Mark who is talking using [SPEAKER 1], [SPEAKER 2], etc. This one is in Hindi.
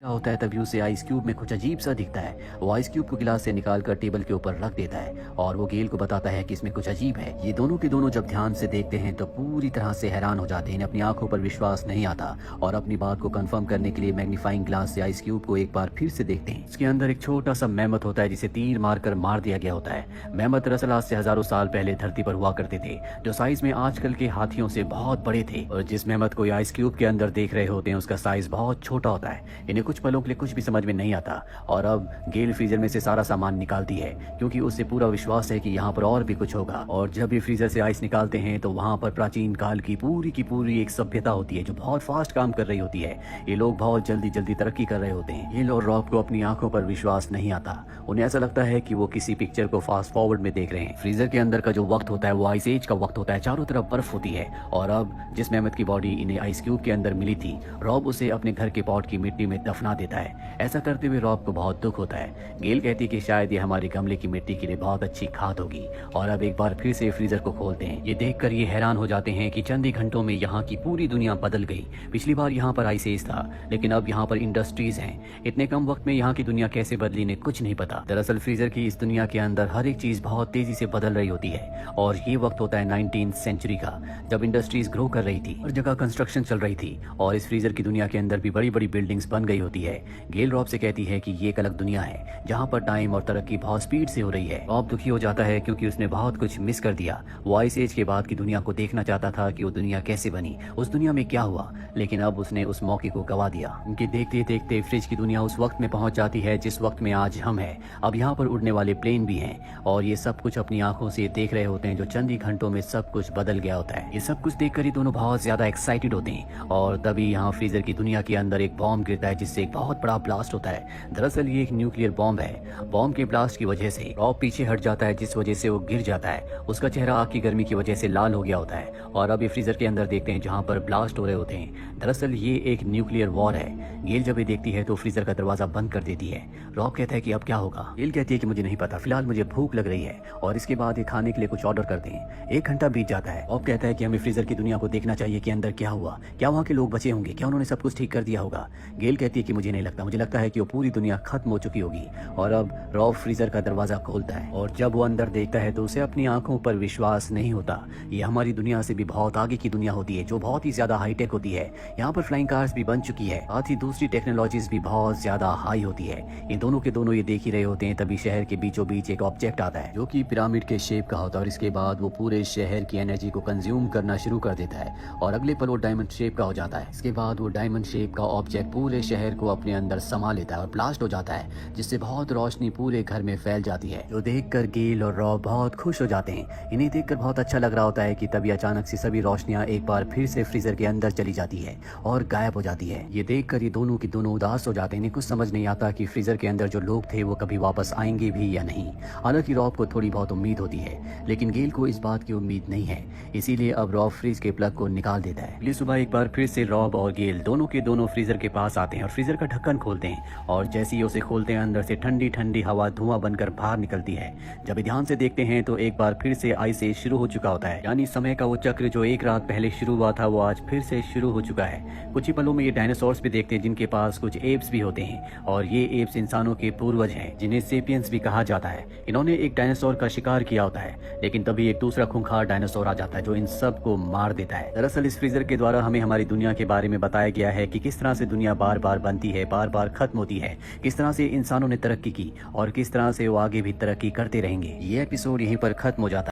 [SPEAKER 1] क्या होता है तभी उसे आइस क्यूब में कुछ अजीब सा दिखता है। वो आइस क्यूब को गिलास से निकाल कर टेबल के ऊपर रख देता है और वो गेल को बताता है कि इसमें कुछ अजीब है। ये दोनों के दोनों जब ध्यान से देखते हैं तो पूरी तरह से हैरान हो जाते हैं। इन्हें अपनी आंखों पर विश्वास नहीं आता और अपनी बात को कंफर्म करने के लिए मैग्नीफाइंग ग्लास से आइस क्यूब को एक बार फिर से देखते हैं। इसके अंदर एक छोटा सा मेहमत होता है जिसे तीर मारकर मार दिया गया होता है। मेहमत दरअसल आज से हजारों साल पहले धरती पर हुआ करते थे, जो साइज में आजकल के हाथियों से बहुत बड़े थे। और जिस मेहमत को आइस क्यूब के अंदर देख रहे होते हैं उसका साइज बहुत छोटा होता है। इन्हें कुछ पलों के लिए कुछ भी समझ में नहीं आता और अब गेल फ्रीजर में से सारा सामान निकालती है क्योंकि उसे पूरा विश्वास है कि यहाँ पर और भी कुछ होगा। और जब ये फ्रीजर से आइस निकालते हैं तो वहाँ पर प्राचीन काल की पूरी एक सभ्यता होती है जो बहुत फास्ट काम कर रही होती है। ये लोग बहुत जल्दी तरक्की कर रहे होते हैं। गेल और रॉब को अपनी आंखों पर विश्वास नहीं आता। उन्हें ऐसा लगता है कि वो किसी पिक्चर को फास्ट फॉरवर्ड में देख रहे हैं। फ्रीजर के अंदर का जो वक्त होता है वो आइस एज का वक्त होता है। चारों तरफ बर्फ होती है और अब जिस मेहमत की बॉडी इन्हें आइस क्यूब के अंदर मिली थी, रॉब उसे अपने घर के पॉट की मिट्टी में दफना देता है। ऐसा करते हुए रॉब को बहुत दुख होता है। गेल कहती है कि शायद ये हमारे गमले की मिट्टी के लिए बहुत अच्छी खाद होगी। और अब एक बार फिर से फ्रीजर को खोलते हैं। ये देखकर ये हैरान हो जाते हैं कि चंद ही घंटों में यहाँ की पूरी दुनिया बदल गई। पिछली बार यहाँ पर आइस एज था लेकिन अब यहाँ पर इंडस्ट्रीज हैं। इतने कम वक्त में यहाँ की दुनिया कैसे बदली ने कुछ नहीं पता। दरअसल फ्रीजर की इस दुनिया के अंदर हर एक चीज बहुत तेजी से बदल रही होती है और ये वक्त होता है 19th सेंचुरी का, जब इंडस्ट्रीज ग्रो कर रही थी, हर जगह कंस्ट्रक्शन चल रही थी और इस फ्रीजर की दुनिया के अंदर भी बड़ी बिल्डिंग्स बन गई होती है। गेल रॉब से कहती है कि ये एक अलग दुनिया है जहाँ पर टाइम और तरक्की बहुत स्पीड से हो रही है। रॉब दुखी हो जाता है क्योंकि उसने बहुत कुछ मिस कर दिया। वो आइस एज के बाद की दुनिया को देखना चाहता था कि वो दुनिया कैसे बनी, उस दुनिया में क्या हुआ, लेकिन अब उसने उस मौके को गवा दिया। उनके देखते देखते फ्रिज की दुनिया उस वक्त में पहुंच जाती है जिस वक्त में आज हम हैं। अब यहाँ पर उड़ने वाले प्लेन भी हैं और ये सब कुछ अपनी आंखों से देख रहे होते हैं जो चंद ही घंटों में सब कुछ बदल गया होता है। ये सब कुछ देखकर ही दोनों बहुत ज्यादा एक्साइटेड होते हैं और तभी यहाँ फ्रीजर की दुनिया के अंदर एक बॉम्ब गिरता है जिससे एक बहुत बड़ा ब्लास्ट होता है। दरअसल ये एक न्यूक्लियर बॉम्ब है। बॉम्ब के ब्लास्ट की वजह से रॉब पीछे हट जाता है जिस वजह से वो गिर जाता है। उसका चेहरा आग की गर्मी की वजह से लाल हो गया होता है और अब ये फ्रीजर के अंदर देखते हैं जहाँ पर ब्लास्ट हो रहे होते हैं। दरअसल ये एक न्यूक्लियर वॉर है। गेल जब ये देखती है तो फ्रीजर का दरवाजा बंद कर देती है। रॉब कहता है कि अब क्या होगा। गेल कहती है कि मुझे नहीं पता, फिलहाल मुझे भूख लग रही है। और इसके बाद ये खाने के लिए कुछ ऑर्डर करते हैं। 1 घंटा बीत जाता है। रॉब कहता है कि हमें फ्रीजर की दुनिया को देखना चाहिए कि अंदर क्या हुआ, क्या वहाँ के लोग बचे होंगे, क्या उन्होंने सब कुछ ठीक कर दिया होगा। गेल कहती है कि मुझे नहीं लगता, मुझे लगता है कि वो पूरी दुनिया खत्म हो चुकी होगी। और अब रॉब फ्रीजर का दरवाजा खोलता है और जब वो अंदर देखता है तो उसे अपनी आंखों पर विश्वास नहीं होता। ये हमारी दुनिया से भी बहुत आगे की दुनिया होती है जो बहुत ही ज्यादा हाईटेक होती है। यहाँ पर फ्लाइंग कार्स भी बन चुकी है, साथ ही दूसरी टेक्नोलॉजीज भी बहुत ज्यादा हाई होती है। ये दोनों के दोनों ये देख ही रहे होते हैं तभी शहर के बीचों बीच एक ऑब्जेक्ट आता है जो कि पिरामिड के शेप का होता है और इसके बाद वो पूरे शहर की एनर्जी को कंज्यूम करना शुरू कर देता है और अगले पल वो डायमंड शेप का हो जाता है। इसके बाद वो डायमंड शेप का ऑब्जेक्ट पूरे शहर को अपने अंदर समा लेता है और ब्लास्ट हो जाता है जिससे बहुत रोशनी पूरे घर में फैल जाती है, जो देखकर गेल और रॉब बहुत खुश हो जाते हैं। इन्हें देखकर बहुत अच्छा लग रहा होता है कि तभी अचानक से सभी रोशनियां एक बार फिर से फ्रीजर के अंदर चली जाती है और गायब हो जाती है। ये देखकर ये दोनों की दोनों उदास हो जाते हैं। इन्हें कुछ समझ नहीं आता कि फ्रीजर के अंदर जो लोग थे वो कभी वापस आएंगे भी या नहीं। हालांकि रॉब को थोड़ी बहुत उम्मीद होती है लेकिन गेल को इस बात की उम्मीद नहीं है, इसीलिए अब रॉब फ्रीज के प्लग को निकाल देता है। अगली सुबह एक बार फिर से रॉब और गेल दोनों के दोनों फ्रीजर के पास आते हैं और फ्रीजर का ढक्कन खोलते हैं और जैसे ही उसे खोलते हैं अंदर से ठंडी हवा धुआं बनकर बाहर निकलती है। जब ध्यान से देखते हैं तो एक बार फिर से आइस एज शुरू हो चुका होता है, यानी समय का वो चक्र जो एक रात पहले शुरू हुआ था वो आज फिर से शुरू हो चुका है। कुछ ही पलों में ये डायनासोर्स भी देखते हैं जिनके पास कुछ एप्स भी होते हैं और ये एप्स इंसानों के पूर्वज हैं जिन्हें सेपियंस भी कहा जाता है। इन्होंने एक डायनासोर का शिकार किया होता है लेकिन तभी एक दूसरा खूंखार डायनासोर आ जाता है जो इन सब को मार देता है। दरअसल इस फ्रीजर के द्वारा हमें हमारी दुनिया के बारे में बताया गया है कि किस तरह से दुनिया बार बार बनती है, बार बार खत्म होती है, किस तरह से इंसानों ने तरक्की की और किस तरह से वो आगे भी तरक्की करते रहेंगे। ये एपिसोड यहीं पर खत्म हो जाता है।